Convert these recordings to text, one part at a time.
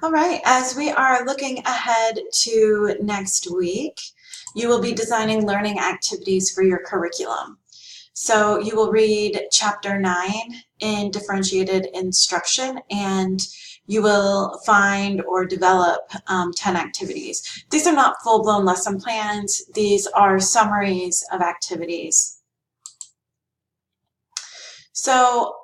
All right, as we are looking ahead to next week, you will be designing learning activities for your curriculum. So you will read chapter 9 in differentiated instruction, and you will find or develop 10 activities. These are not full-blown lesson plans. These are summaries of activities. So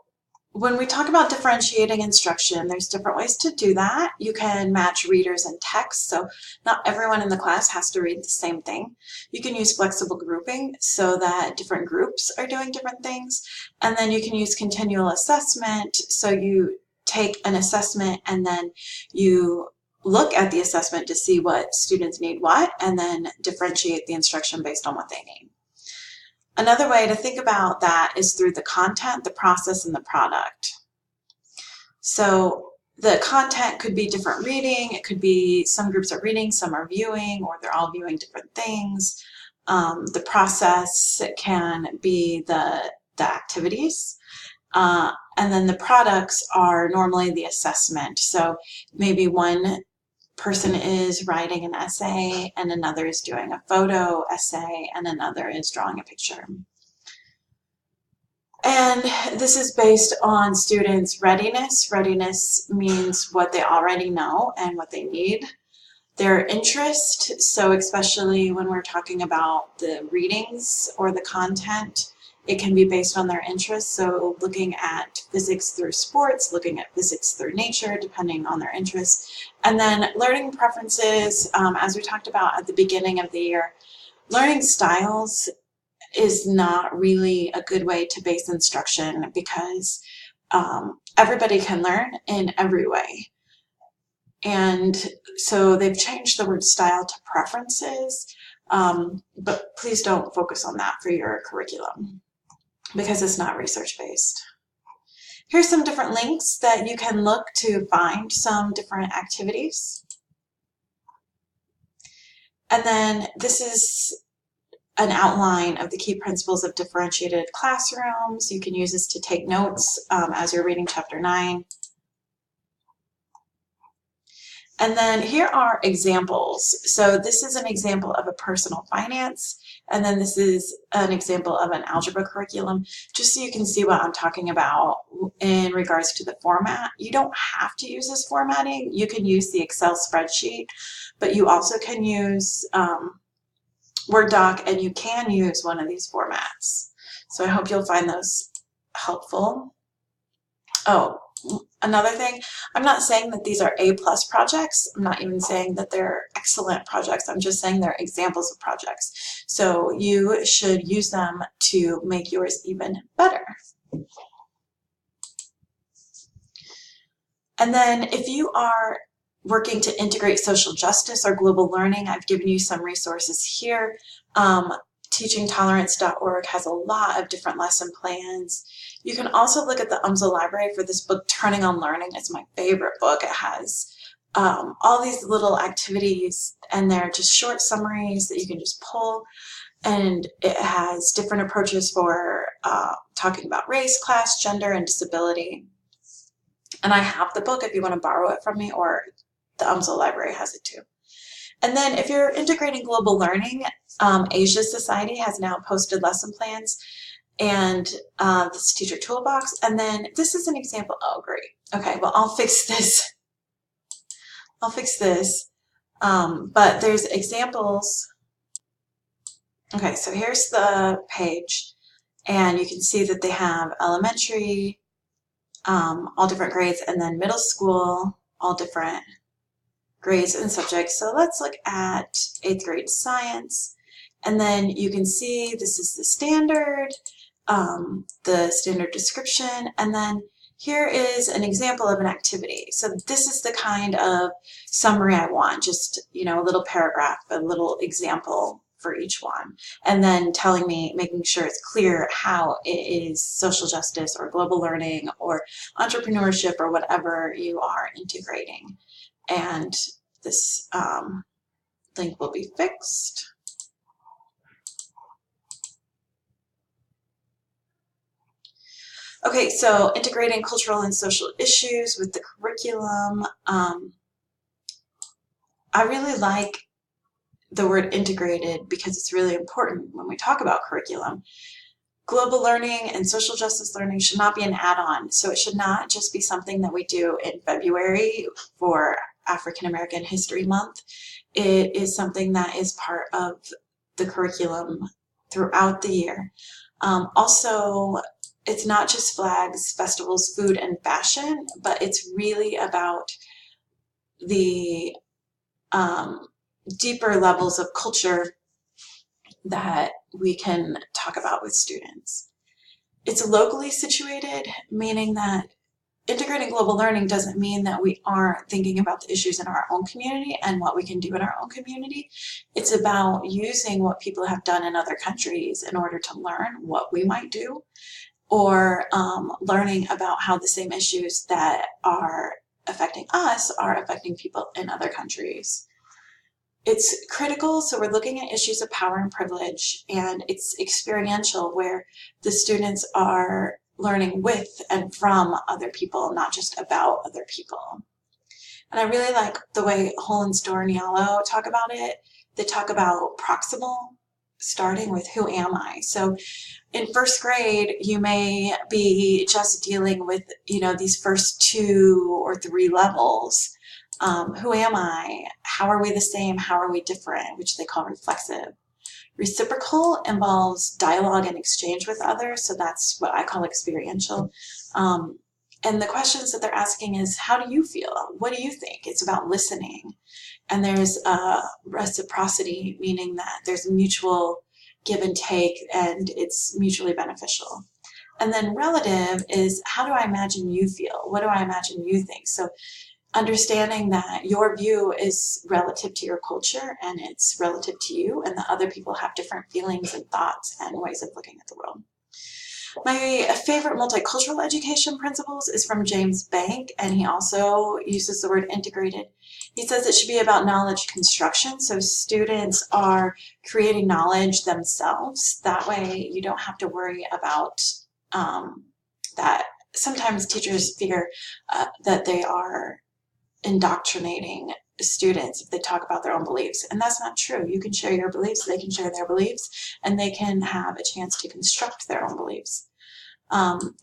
when we talk about differentiating instruction, there's different ways to do that. You can match readers and text, so not everyone in the class has to read the same thing. You can use flexible grouping so that different groups are doing different things. And then you can use continual assessment, so you take an assessment and then you look at the assessment to see what students need what, and then differentiate the instruction based on what they need. Another way to think about that is through the content, the process, and the product. So the content could be different reading. It could be some groups are reading, some are viewing, or they're all viewing different things. The process can be the activities. And then the products are normally the assessment. So maybe one person is writing an essay and another is doing a photo essay and another is drawing a picture. And this is based on students' readiness. Readiness means what they already know and what they need. Their interest, so especially when we're talking about the readings or the content, it can be based on their interests. So looking at physics through sports, looking at physics through nature, depending on their interests. And then learning preferences, as we talked about at the beginning of the year, learning styles is not really a good way to base instruction because everybody can learn in every way. And so they've changed the word style to preferences, but please don't focus on that for your curriculum because it's not research-based. Here's some different links that you can look to find some different activities. And then this is an outline of the key principles of differentiated classrooms. You can use this to take notes as you're reading chapter 9. And then here are examples. So this is an example of a personal finance, and then this is an example of an algebra curriculum, just so you can see what I'm talking about in regards to the format. You don't have to use this formatting. You can use the Excel spreadsheet, but you also can use Word doc, and you can use one of these formats. So I hope you'll find those helpful. Oh, another thing, I'm not saying that these are A+ projects. I'm not even saying that they're excellent projects. I'm just saying they're examples of projects. So you should use them to make yours even better. And then if you are working to integrate social justice or global learning, I've given you some resources here. Teachingtolerance.org has a lot of different lesson plans. You can also look at the UMSL library for this book, Turning on Learning. It's my favorite book. It has all these little activities, and they're just short summaries that you can just pull. And it has different approaches for talking about race, class, gender, and disability. And I have the book if you want to borrow it from me, or the UMSL library has it too. And then if you're integrating global learning, Asia Society has now posted lesson plans and this teacher toolbox. And then this is an example. Oh, great. Okay, well, I'll fix this. I'll fix this. But there's examples. Okay, so here's the page. And you can see that they have elementary, all different grades, and then middle school, all different grades and subjects. So let's look at 8th grade science. And then you can see this is the standard description, and then here is an example of an activity. So this is the kind of summary I want, just, you know, a little paragraph, a little example for each one, and then telling me, making sure it's clear how it is social justice or global learning or entrepreneurship or whatever you are integrating. And this link will be fixed. Okay, so integrating cultural and social issues with the curriculum. I really like the word integrated because it's really important when we talk about curriculum. Global learning and social justice learning should not be an add-on. So it should not just be something that we do in February for African American History Month. It is something that is part of the curriculum throughout the year. Also, it's not just flags, festivals, food, and fashion, but it's really about the deeper levels of culture that we can talk about with students. It's locally situated, meaning that integrating global learning doesn't mean that we aren't thinking about the issues in our own community and what we can do in our own community. It's about using what people have done in other countries in order to learn what we might do, or learning about how the same issues that are affecting us are affecting people in other countries. It's critical, so we're looking at issues of power and privilege, and it's experiential, where the students are learning with and from other people, not just about other people. And I really like the way Hollinsdor and Yalo talk about it. They talk about proximal, starting with who am I? So in first grade, you may be just dealing with, these first 2 or 3 levels. Who am I? How are we the same? How are we different? Which they call reflexive. Reciprocal involves dialogue and exchange with others, so that's what I call experiential. And the questions that they're asking is, how do you feel? What do you think? It's about listening. And there's reciprocity, meaning that there's mutual give and take, and it's mutually beneficial. And then relative is, how do I imagine you feel? What do I imagine you think? So understanding that your view is relative to your culture and it's relative to you, and that other people have different feelings and thoughts and ways of looking at the world. My favorite multicultural education principles is from James Bank, and he also uses the word integrated. He says it should be about knowledge construction, so students are creating knowledge themselves. That way you don't have to worry about that. Sometimes teachers fear that they are indoctrinating students if they talk about their own beliefs, and that's not true. You can share your beliefs, they can share their beliefs, and they can have a chance to construct their own beliefs.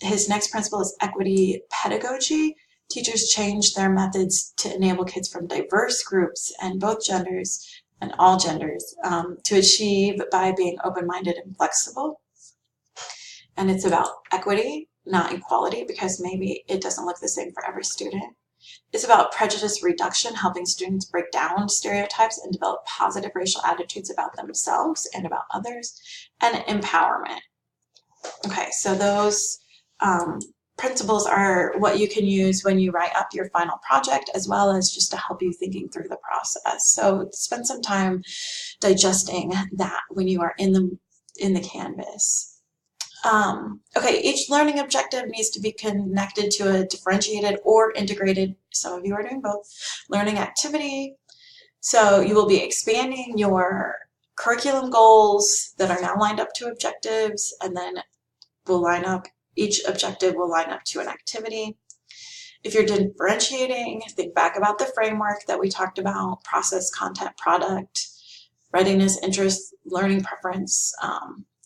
His next principle is equity pedagogy. Teachers change their methods to enable kids from diverse groups and both genders and all genders to achieve by being open-minded and flexible. And it's about equity, not equality, because maybe it doesn't look the same for every student. It's about prejudice reduction, helping students break down stereotypes and develop positive racial attitudes about themselves and about others. And empowerment. Okay, so those principles are what you can use when you write up your final project, as well as just to help you thinking through the process. So spend some time digesting that when you are in the Canvas. Okay, each learning objective needs to be connected to a differentiated or integrated, some of you are doing both, learning activity. So you will be expanding your curriculum goals that are now lined up to objectives, and then each objective will line up to an activity. If you're differentiating, think back about the framework that we talked about: process, content, product, readiness, interest, learning preference,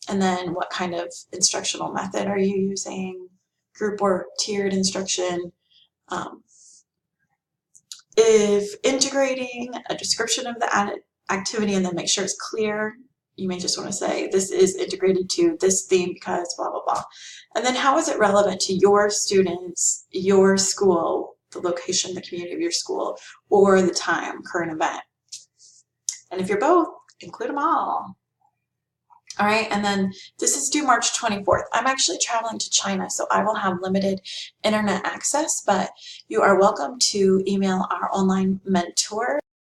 and then what kind of instructional method are you using? Group work, tiered instruction. If integrating, a description of the activity, and then make sure it's clear. You may just want to say, this is integrated to this theme because blah, blah, blah. And then how is it relevant to your students, your school, the location, the community of your school, or the time, current event? And if you're both, include them all. All right, and then this is due March 24th. I'm actually traveling to China, so I will have limited internet access, but you are welcome to email our online mentor